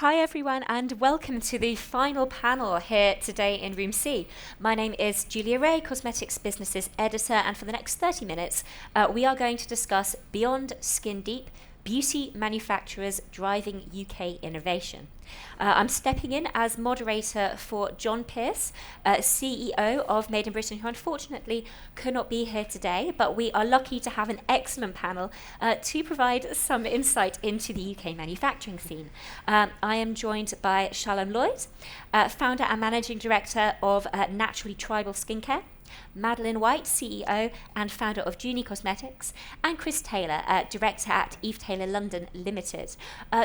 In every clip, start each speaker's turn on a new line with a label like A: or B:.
A: Hi everyone and welcome to the final panel here today in Room C. My name is Julia Ray, Cosmetics Businesses Editor, and for the next 30 minutes we are going to discuss Beyond Skin Deep, Beauty Manufacturers Driving UK Innovation. I'm stepping in as moderator for John Pearce, CEO of Made in Britain, who unfortunately could not be here today, but we are lucky to have an excellent panel to provide some insight into the UK manufacturing scene. I am joined by Shalom Lloyd, founder and managing director of Naturally Tribal Skincare, Madeline White, CEO and founder of Junie Cosmetics, and Chris Taylor, director at Eve Taylor London Limited.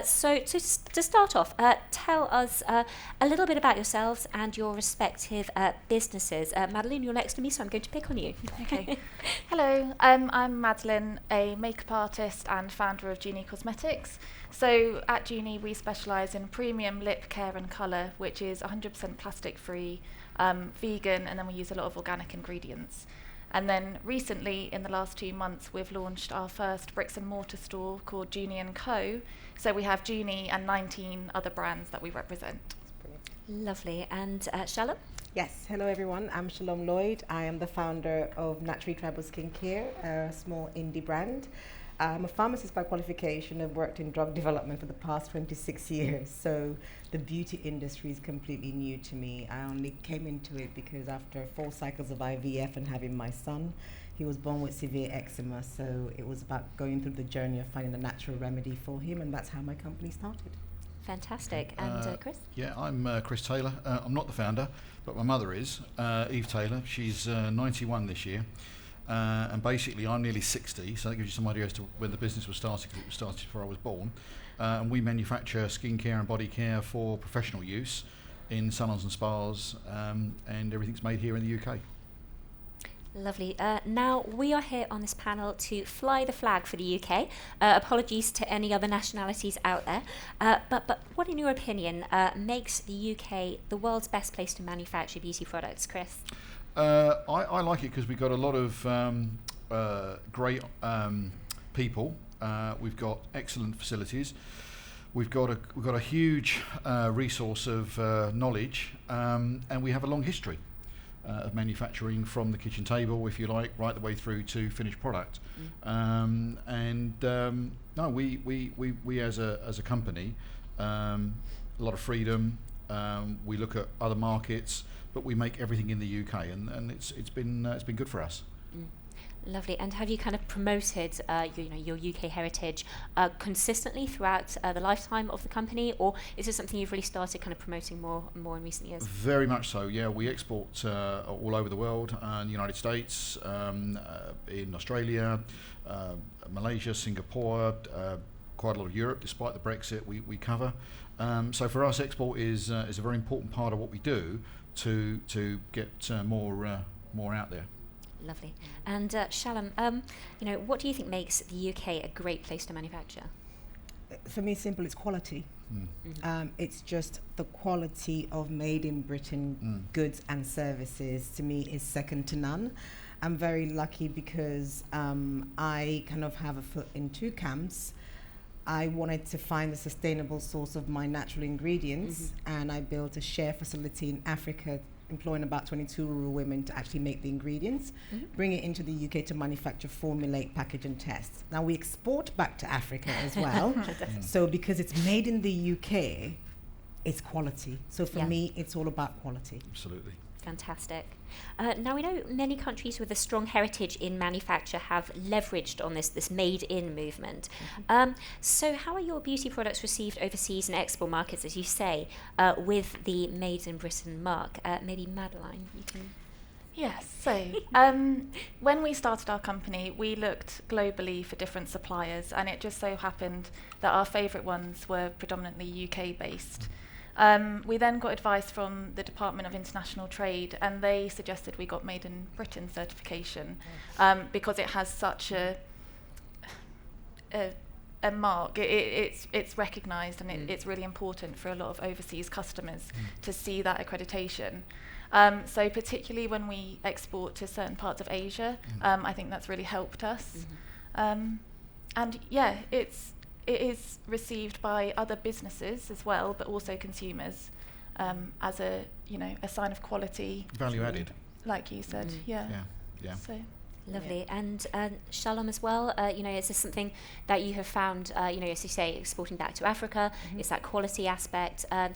A: So to start off, tell us a little bit about yourselves and your respective businesses. Madeline, you're next to me, so I'm going to pick on you.
B: Okay. Hello, I'm Madeline, a makeup artist and founder of Junie Cosmetics. So at Junie, we specialise in premium lip care and colour, which is 100% plastic-free, vegan, and then we use a lot of organic ingredients. And then recently, in the last 2 months, we've launched our first bricks and mortar store called Junie & Co. So we have Junie and 19 other brands that we represent.
A: Lovely. And Shalom?
C: Yes, hello everyone. I'm Shalom Lloyd. I am the founder of Naturally Tribal Skincare, a small indie brand. I'm a pharmacist by qualification. I've worked in drug development for the past 26 years, so the beauty industry is completely new to me. I only came into it because after 4 cycles of IVF and having my son, he was born with severe eczema, so it was about going through the journey of finding a natural remedy for him, and that's how my company started.
A: Fantastic. And Chris?
D: Yeah, I'm Chris Taylor. I'm not the founder, but my mother is, Eve Taylor. She's 91 this year. And basically, I'm nearly 60, so that gives you some idea as to when the business was started, because it was started before I was born. And we manufacture skincare and body care for professional use in salons and spas, and everything's made here in the UK.
A: Lovely. Now, we are here on this panel to fly the flag for the UK. Apologies to any other nationalities out there. But what, in your opinion, makes the UK the world's best place to manufacture beauty products, Chris?
D: I like it because we've got a lot of great people. We've got excellent facilities. We've got a huge resource of knowledge, and we have a long history of manufacturing from the kitchen table, if you like, right the way through to finished product. No, we as a company, a lot of freedom. We look at other markets, but we make everything in the UK, and it's been good for us.
A: Lovely. And have you kind of promoted your UK heritage consistently throughout the lifetime of the company, or is this something you've really started kind of promoting more in recent years?
D: Very much so. Yeah, we export all over the world, in the United States, in Australia, Malaysia, Singapore, quite a lot of Europe. Despite the Brexit, we cover. So for us, export is a very important part of what we do to get more out there.
A: Lovely. And Shalom, what do you think makes the UK a great place to manufacture?
C: For me, simple, it's quality. It's just the quality of made in Britain goods and services, to me, is second to none. I'm very lucky because I kind of have a foot in 2 camps. I wanted to find a sustainable source of my natural ingredients, and I built a share facility in Africa, employing about 22 rural women to actually make the ingredients, bring it into the UK to manufacture, formulate, package and test. Now we export back to Africa as well. So because it's made in the UK, it's quality. So for me, it's all about quality.
D: Absolutely.
A: Fantastic. Now we know many countries with a strong heritage in manufacture have leveraged on this made-in movement. So how are your beauty products received overseas in export markets, as you say, with the Made in Britain mark? Maybe Madeline, you can...
B: Yes, so when we started our company, we looked globally for different suppliers, and it just so happened that our favourite ones were predominantly UK-based. We then got advice from the Department of International Trade, and they suggested we got Made in Britain certification because it has such a mark. It's recognised, and it's really important for a lot of overseas customers to see that accreditation. So particularly when we export to certain parts of Asia, I think that's really helped us. And yeah, it's it is received by other businesses as well, but also consumers, as a sign of quality.
D: Value added.
B: Like you said,
D: Yeah.
B: So.
A: Lovely. And Shalom as well, is this something that you have found, as you say, exporting back to Africa, it's that quality aspect, do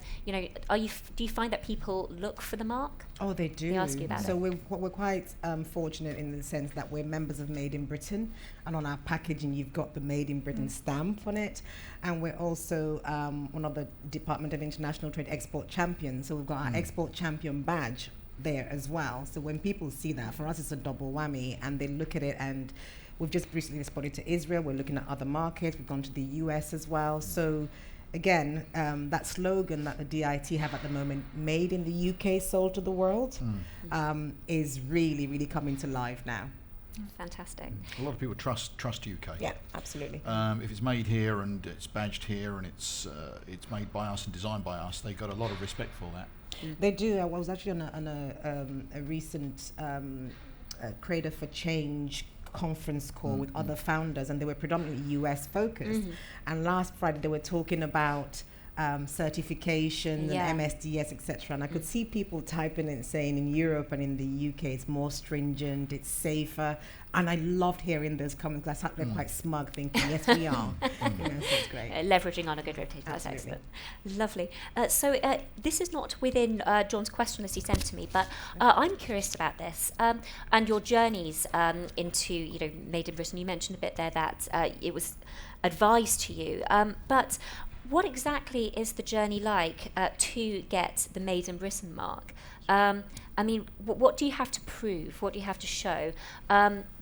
A: you find that people look for the mark?
C: Oh, they do.
A: They ask you about
C: so we're quite fortunate in the sense that we're members of Made in Britain, and on our packaging you've got the Made in Britain stamp on it, and we're also one of the Department of International Trade Export Champions, so we've got our Export Champion badge there as well. So when people see that, for us it's a double whammy, and they look at it, and we've just recently responded to Israel, we're looking at other markets, we've gone to the US as well. So again, that slogan that the DIT have at the moment, made in the UK, sold to the world, is really, really coming to life now.
A: Fantastic.
D: A lot of people trust UK.
C: Yeah, absolutely.
D: If it's made here and it's badged here and it's made by us and designed by us, they've got a lot of respect for that.
C: They do. I was actually on a recent Creator for Change conference call with other founders, and they were predominantly US focused. And last Friday they were talking about certification and MSDS, etc. And I could see people typing and saying in Europe and in the UK it's more stringent, it's safer. And I loved hearing those comments. I sat there quite smug thinking, yes, we are. So it's great.
A: Leveraging on a good reputation. That's excellent. Lovely. So this is not within John's question list he sent to me, but I'm curious about this and your journeys into, Made in Britain. You mentioned a bit there that it was advised to you, but what exactly is the journey like to get the Made in Britain mark? What do you have to prove? What do you have to show?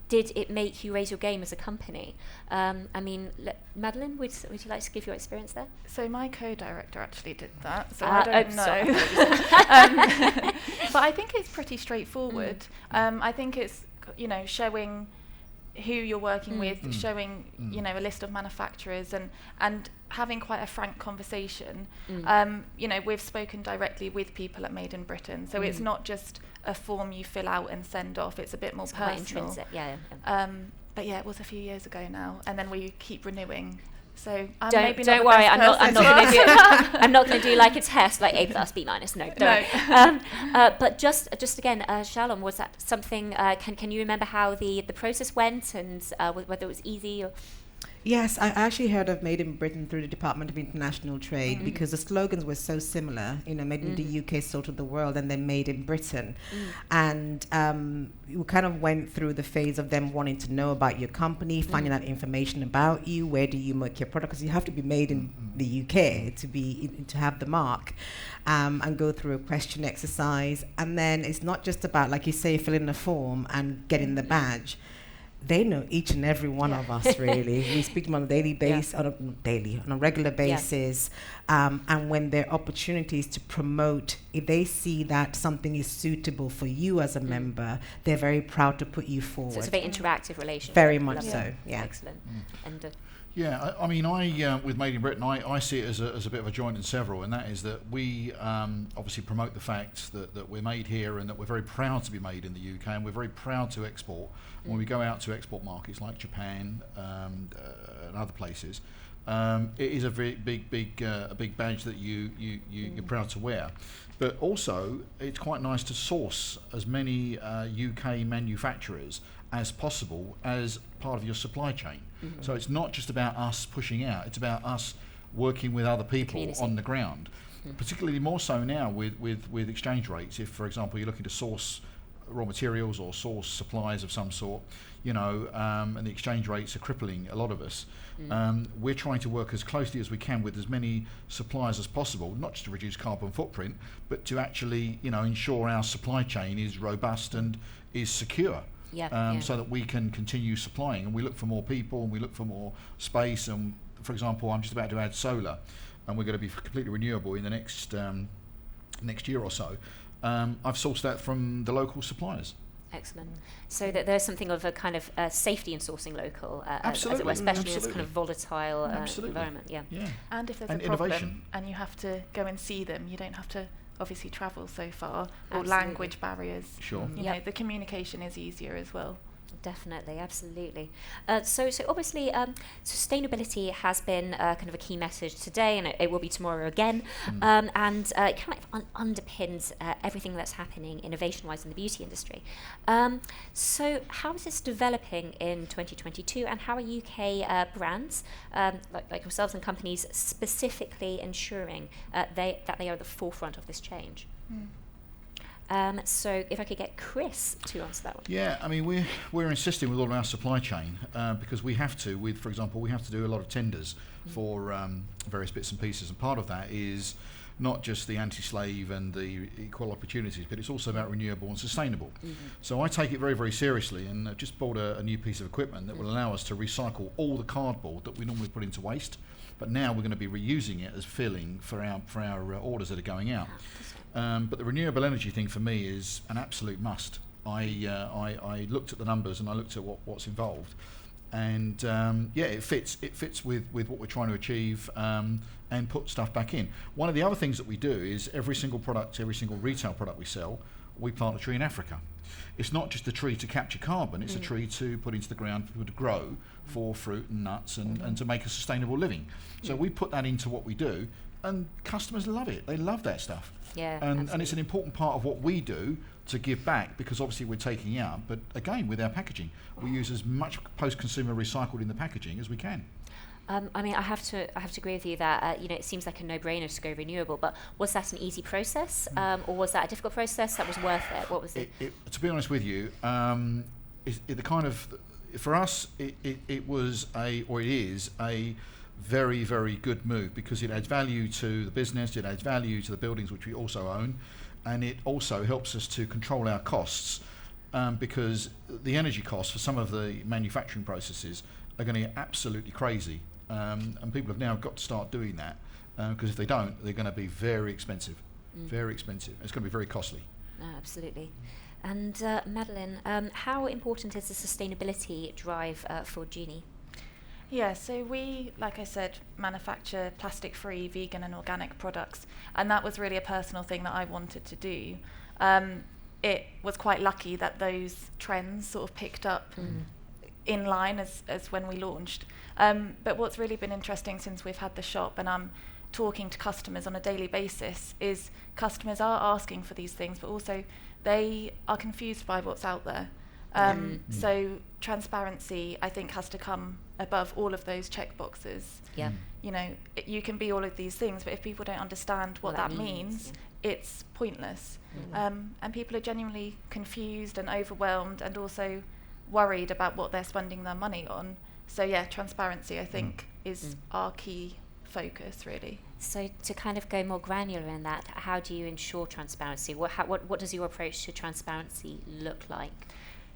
A: Did it make you raise your game as a company? Madeline, would you like to give your experience there?
B: So my co-director actually did that, so I don't know. But I think it's pretty straightforward. I think it's, showing who you're working with, showing, a list of manufacturers and having quite a frank conversation. We've spoken directly with people at Made in Britain, so it's not just a form you fill out and send off, it's a bit more personal. Quite
A: intrinsic,
B: but yeah, it was a few years ago now, and then we keep renewing. So
A: don't worry, I'm not going to do like a test like A+, B-. No, don't. But just again, Shalom, was that something? Can you remember how the process went and whether it was easy? Or?
C: Yes, I actually heard of Made in Britain through the Department of International Trade because the slogans were so similar, made in the UK, sold to the world, and then Made in Britain. And we kind of went through the phase of them wanting to know about your company, finding out information about you, where do you make your product, because you have to be made in the UK to have the mark, and go through a question exercise. And then it's not just about, like you say, filling a form and getting the badge. They know each and every one of us, really. We speak to them on a daily basis, on a regular basis. And when there are opportunities to promote, if they see that something is suitable for you as a member, they're very proud to put you forward.
A: So it's a very interactive relationship.
C: Very much so, yeah.
A: Excellent. And
D: I with Made in Britain, I see it as a bit of a joint and several, and that is that we obviously promote the fact that we're made here and that we're very proud to be made in the UK, and we're very proud to export. When we go out to export markets like Japan and other places, it is a very big badge that you're proud to wear. But also, it's quite nice to source as many UK manufacturers as possible as part of your supply chain. So it's not just about us pushing out, it's about us working with other people on the ground. Particularly more so now with exchange rates. If, for example, you're looking to source raw materials or source supplies of some sort, and the exchange rates are crippling a lot of us. We're trying to work as closely as we can with as many suppliers as possible, not just to reduce carbon footprint, but to actually, ensure our supply chain is robust and is secure. So that we can continue supplying, and we look for more people and we look for more space. And for example, I'm just about to add solar, and we're going to be completely renewable in the next year or so. I've sourced that from the local suppliers.
A: Excellent. So that there's something of a kind of safety in sourcing local, as it were, especially in this kind of volatile environment. Yeah.
B: And if there's a problem and you have to go and see them, you don't have to obviously travel so far, or language barriers.
D: Sure.
B: The communication is easier as well.
A: Definitely, absolutely. So obviously, sustainability has been kind of a key message today, and it will be tomorrow again. And it kind of underpins everything that's happening innovation-wise in the beauty industry. So how is this developing in 2022, and how are UK brands, like yourselves and companies, specifically ensuring that they are at the forefront of this change? So if I could get Chris to answer that one.
D: Yeah, I mean, we're insisting with all of our supply chain because we have to, for example, we have to do a lot of tenders for various bits and pieces, and part of that is not just the anti-slave and the equal opportunities, but it's also about renewable and sustainable. So I take it very, very seriously, and I've just bought a new piece of equipment that will allow us to recycle all the cardboard that we normally put into waste, but now we're going to be reusing it as filling for our orders that are going out. But the renewable energy thing for me is an absolute must. I looked at the numbers and I looked at what's involved, and it fits with what we're trying to achieve and put stuff back in. One of the other things that we do is every single retail product we sell, we plant a tree in Africa. It's not just a tree to capture carbon, it's a tree to put into the ground for people to grow for fruit and nuts and to make a sustainable living. So we put that into what we do, and customers love it. They love that stuff.
A: Yeah,
D: and it's an important part of what we do to give back, because obviously we're taking out, but again with our packaging, we use as much post-consumer recycled in the packaging as we can.
A: I mean, I have to agree with you that it seems like a no-brainer to go renewable. But was that an easy process, or was that a difficult process that was worth it? What was it?
D: To be honest with you, for us, it was it is a very, very good move, because it adds value to the business, it adds value to the buildings which we also own, and it also helps us to control our costs, because the energy costs for some of the manufacturing processes are going to get absolutely crazy, and people have now got to start doing that, because if they don't, they're going to be very expensive. Very expensive. It's going to be very costly.
A: Absolutely. And Madeline, how important is the sustainability drive for Genie?
B: Yeah, so we, like I said, manufacture plastic-free, vegan and organic products, and that was really a personal thing that I wanted to do. It was quite lucky that those trends sort of picked up in line as when we launched. But what's really been interesting since we've had the shop, and I'm talking to customers on a daily basis, is customers are asking for these things, but also they are confused by what's out there. So transparency, I think, has to come above all of those check boxes.
A: Yeah.
B: You can be all of these things, but if people don't understand what that means, it's pointless. And people are genuinely confused and overwhelmed, and also worried about what they're spending their money on. So yeah, transparency, I think, is our key focus, really.
A: So to kind of go more granular in that, how do you ensure transparency? What does your approach to transparency look like?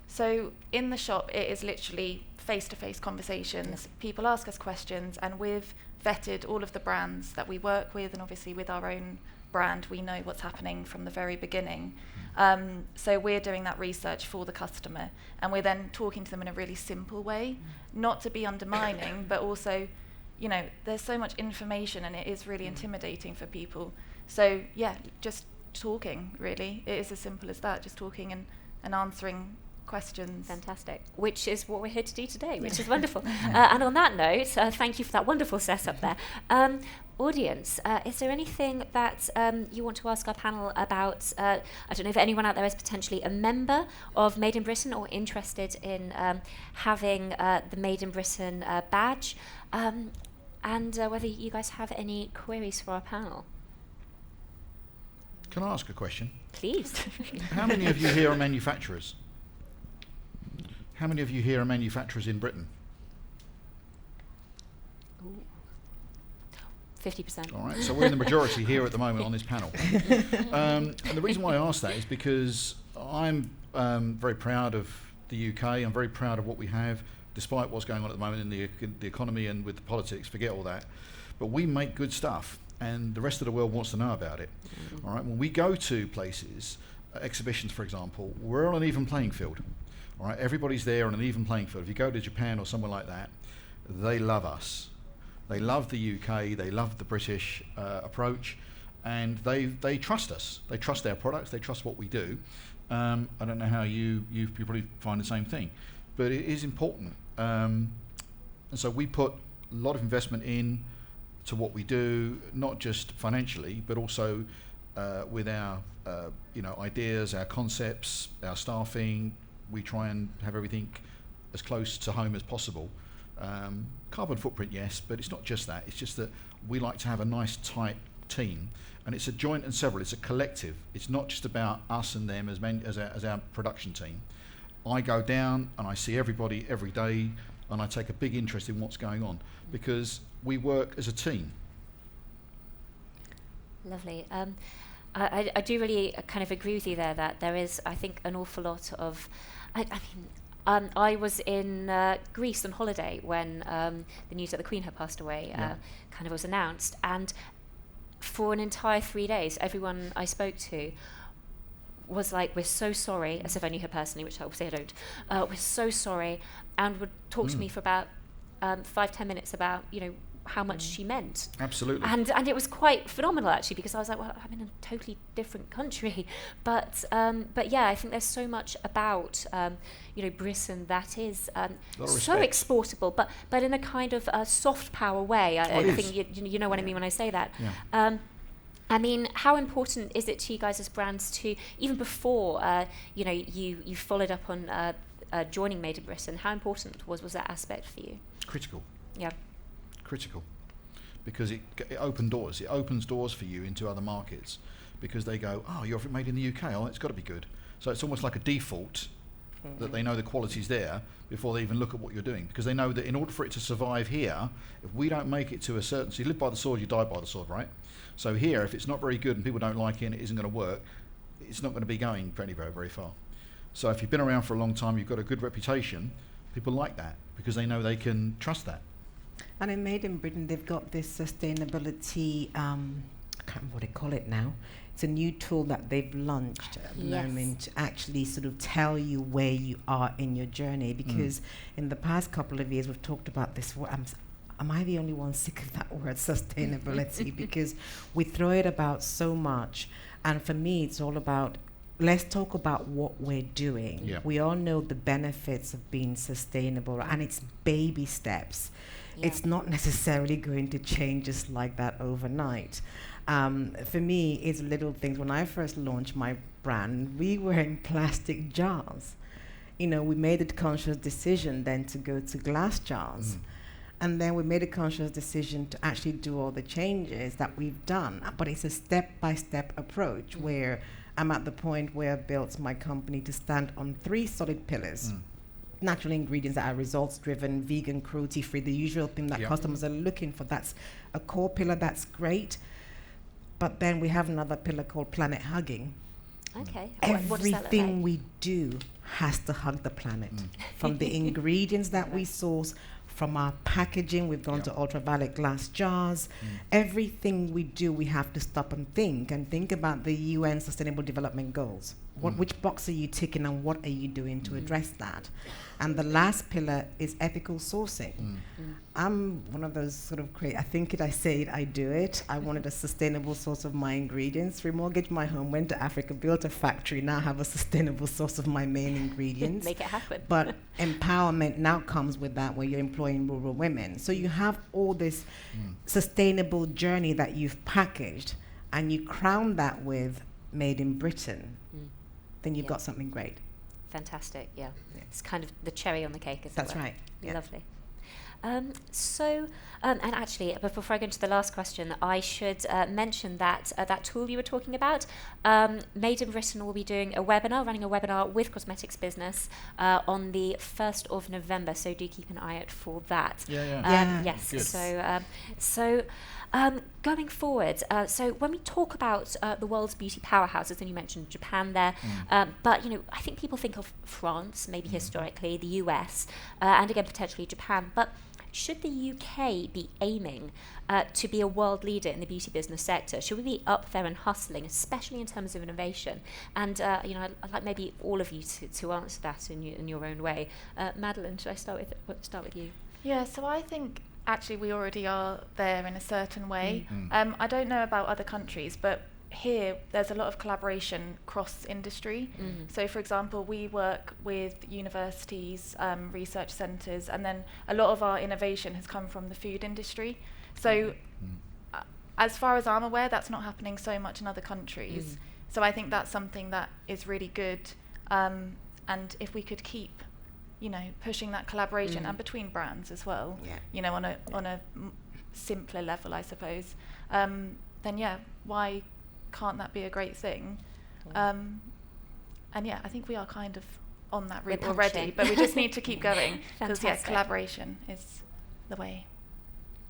B: So in the shop, it is literally face-to-face conversations. People ask us questions, and we've vetted all of the brands that we work with, and obviously with our own brand, we know what's happening from the very beginning. So we're doing that research for the customer, and we're then talking to them in a really simple way, not to be undermining, but also, there's so much information, and it is really intimidating for people. So yeah, just talking, really. It is as simple as that, just talking and answering questions.
A: Fantastic. Which is what we're here to do today, which is wonderful. And on that note, thank you for that wonderful setup there. Audience, is there anything that you want to ask our panel about? I don't know if anyone out there is potentially a member of Made in Britain or interested in having the Made in Britain badge, and whether you guys have any queries for our panel.
D: Can I ask a question?
A: Please.
D: How many of you here are manufacturers? How many of you here are manufacturers in Britain?
A: 50%.
D: All right, so we're in the majority here at the moment on this panel. And the reason why I ask that is because I'm very proud of the UK. I'm very proud of what we have, despite what's going on at the moment in the economy and with the politics. Forget all that. But we make good stuff, and the rest of the world wants to know about it. All right, when we go to places, exhibitions, for example, we're on an even playing field. All right, everybody's there on an even playing field. If you go to Japan or somewhere like that, they love us. They love the UK. They love the British approach, and they trust us. They trust our products. They trust what we do. I don't know how you probably find the same thing. but it is important. And so we put a lot of investment in to what we do, not just financially, but also with our ideas, our concepts, our staffing. We try and have everything as close to home as possible. Carbon footprint, yes, but it's not just that. It's just that we like to have a nice tight team, and it's a joint and several. It's a collective. It's not just about us and them as our production team. I go down and I see everybody every day, and I take a big interest in what's going on because we work as a team.
A: Lovely. I do really kind of agree with you there that there is, I think, an awful lot of, I was in Greece on holiday when the news that the Queen had passed away kind of was announced, and for an entire 3 days, everyone I spoke to was like, we're so sorry, as if I knew her personally, which obviously I don't, we're so sorry, and would talk to me for about 5-10 minutes about, how much she meant.
D: Absolutely.
A: And it was quite phenomenal, actually, because I was like, well, I'm in a totally different country. But yeah, I think there's so much about, Britain that is so exportable, but in a kind of soft power way. I think you know what I mean when I say that.
D: Yeah.
A: I mean, how important is it to you guys as brands to, even before, you followed up on joining Made in Britain, how important was that aspect for you?
D: Critical.
A: Yeah.
D: Critical, because it opened doors. It opens doors for you into other markets, because they go, oh, you're made in the UK, oh, it's got to be good. So it's almost like a default that they know the quality's there before they even look at what you're doing, because they know that in order for it to survive here, if we don't make it to a certain, so you live by the sword, you die by the sword, right? So here, if it's not very good and people don't like it and it isn't going to work, it's not going to be going very, very, very far. So if you've been around for a long time, you've got a good reputation, people like that because they know they can trust that.
C: And in Made in Britain, they've got this sustainability, I can't remember what they call it now. It's a new tool that they've launched at the moment to actually sort of tell you where you are in your journey. Because in the past couple of years, we've talked about this. Am I the only one sick of that word, sustainability? Because we throw it about so much. And for me, it's all about, let's talk about what we're doing.
D: Yeah. We
C: all know the benefits of being sustainable, and it's baby steps. Yeah. It's not necessarily going to change just like that overnight. For me, it's little things. When I first launched my brand, we were in plastic jars. We made a conscious decision then to go to glass jars. And then we made a conscious decision to actually do all the changes that we've done. But it's a step-by-step approach where I'm at the point where I built my company to stand on 3 solid pillars. Natural ingredients that are results-driven, vegan, cruelty-free, the usual thing that customers are looking for. That's a core pillar, that's great. But then we have another pillar called planet hugging.
A: Okay.
C: Everything we do has to hug the planet. From the ingredients that we source, from our packaging, we've gone to ultraviolet glass jars. Everything we do, we have to stop and think about the UN Sustainable Development Goals. Which box are you ticking and what are you doing to address that? And the last pillar is ethical sourcing. I'm one of those sort of I think it, I say it, I do it. I wanted a sustainable source of my ingredients. Remortgaged my home, went to Africa, built a factory, now have a sustainable source of my main ingredients.
A: Make it happen.
C: But empowerment now comes with that, where you're employing rural women. So you have all this sustainable journey that you've packaged, and you crown that with Made in Britain. Then you've got something great.
A: Fantastic, yeah. It's kind of the cherry on the cake, isn't it?
C: That's right. Yeah.
A: Lovely. And actually, before I go into the last question, I should mention that that tool you were talking about, Made in Britain will be running a webinar with Cosmetics Business on the 1st of November, so do keep an eye out for that. Yes, good. So going forward, so when we talk about the world's beauty powerhouses, and you mentioned Japan there, but I think people think of France, maybe historically, the US, and again potentially Japan, but should the UK be aiming to be a world leader in the beauty business sector? Should we be up there and hustling, especially in terms of innovation? And I'd like maybe all of you to answer that in your own way. Madeline, should I start with you?
B: Yeah, so I think actually we already are there in a certain way. I don't know about other countries, but here there's a lot of collaboration cross industry. So for example, we work with universities, research centres, and then a lot of our innovation has come from the food industry. So as far as I'm aware, that's not happening so much in other countries. So I think that's something that is really good. And if we could keep, pushing that collaboration and between brands as well, on a simpler level, I suppose, then why can't that be a great thing? And I think we are kind of on that route already, but we just need to keep going, because collaboration is the way.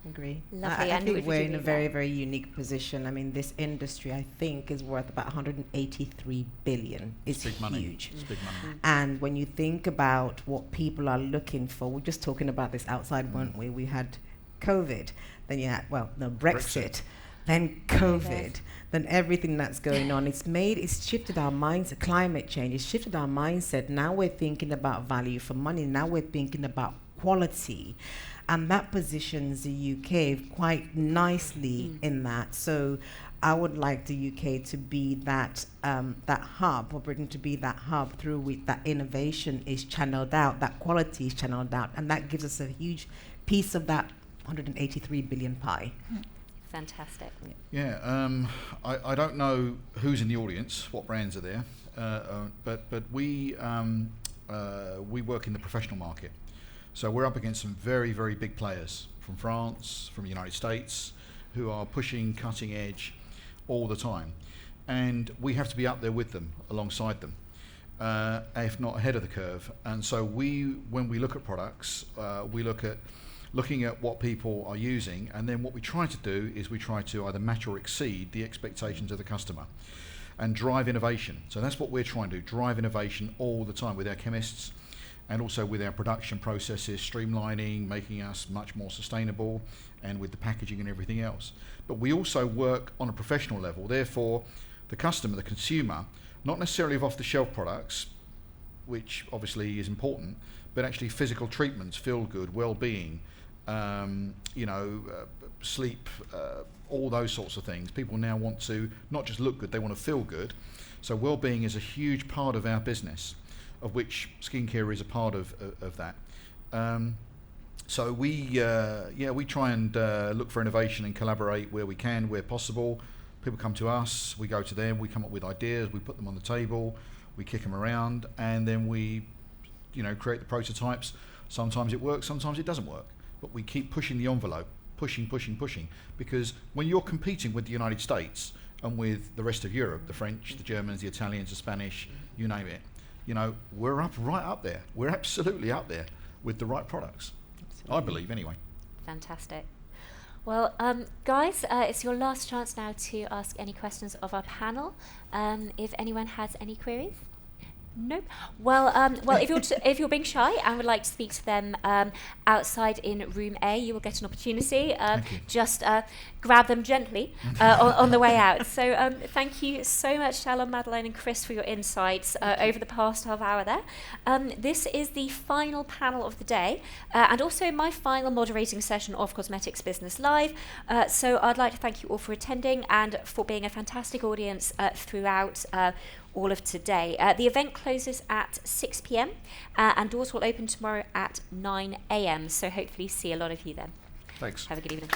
C: Agree.
A: Lovely.
C: I think we're in a very, very unique position. I mean, this industry, I think, is worth about 183 billion. It's huge.
D: Money. It's big money.
C: And when you think about what people are looking for, we're just talking about this outside, weren't we? We had COVID, then you had, Brexit. Then COVID, then everything that's going on. It's shifted our mindset. Climate change, it's shifted our mindset. Now we're thinking about value for money. Now we're thinking about quality. And that positions the UK quite nicely in that. So I would like the UK to be that hub, or Britain to be that hub through which that innovation is channeled out, that quality is channeled out, and that gives us a huge piece of that 183 billion pie.
A: Fantastic.
D: Yeah, I don't know who's in the audience, what brands are there, but we work in the professional market. So we're up against some very, very big players from France, from the United States, who are pushing cutting edge all the time. And we have to be up there with them, alongside them, if not ahead of the curve. And so when we look at products, we looking at what people are using, and then what we try to do is we try to either match or exceed the expectations of the customer and drive innovation. So that's what we're trying to do, drive innovation all the time with our chemists, and also with our production processes, streamlining, making us much more sustainable, and with the packaging and everything else. But we also work on a professional level. Therefore, the customer, the consumer, not necessarily of off-the-shelf products, which obviously is important, but actually physical treatments, feel good, well-being, sleep, all those sorts of things. People now want to not just look good, they want to feel good. So well-being is a huge part of our business, of which skincare is a part of that. So we try and look for innovation and collaborate where we can, where possible. People come to us, we go to them, we come up with ideas, we put them on the table, we kick them around, and then we, create the prototypes. Sometimes it works, sometimes it doesn't work, but we keep pushing the envelope, pushing, because when you're competing with the United States and with the rest of Europe, the French, the Germans, the Italians, the Spanish, you name it, we're right up there. We're absolutely up there with the right products. Absolutely. I believe, anyway.
A: Fantastic. Well, guys, it's your last chance now to ask any questions of our panel. If anyone has any queries? Nope. Well, if you're being shy and would like to speak to them outside in room A, you will get an opportunity. Just grab them gently on the way out. So thank you so much, Talon, Madeleine and Chris, for your insights over the past half hour there. This is the final panel of the day, and also my final moderating session of Cosmetics Business Live. So I'd like to thank you all for attending and for being a fantastic audience throughout all of today. The event closes at 6 p.m. And doors will open tomorrow at 9 a.m. So hopefully see a lot of you then.
D: Thanks.
A: Have a good evening.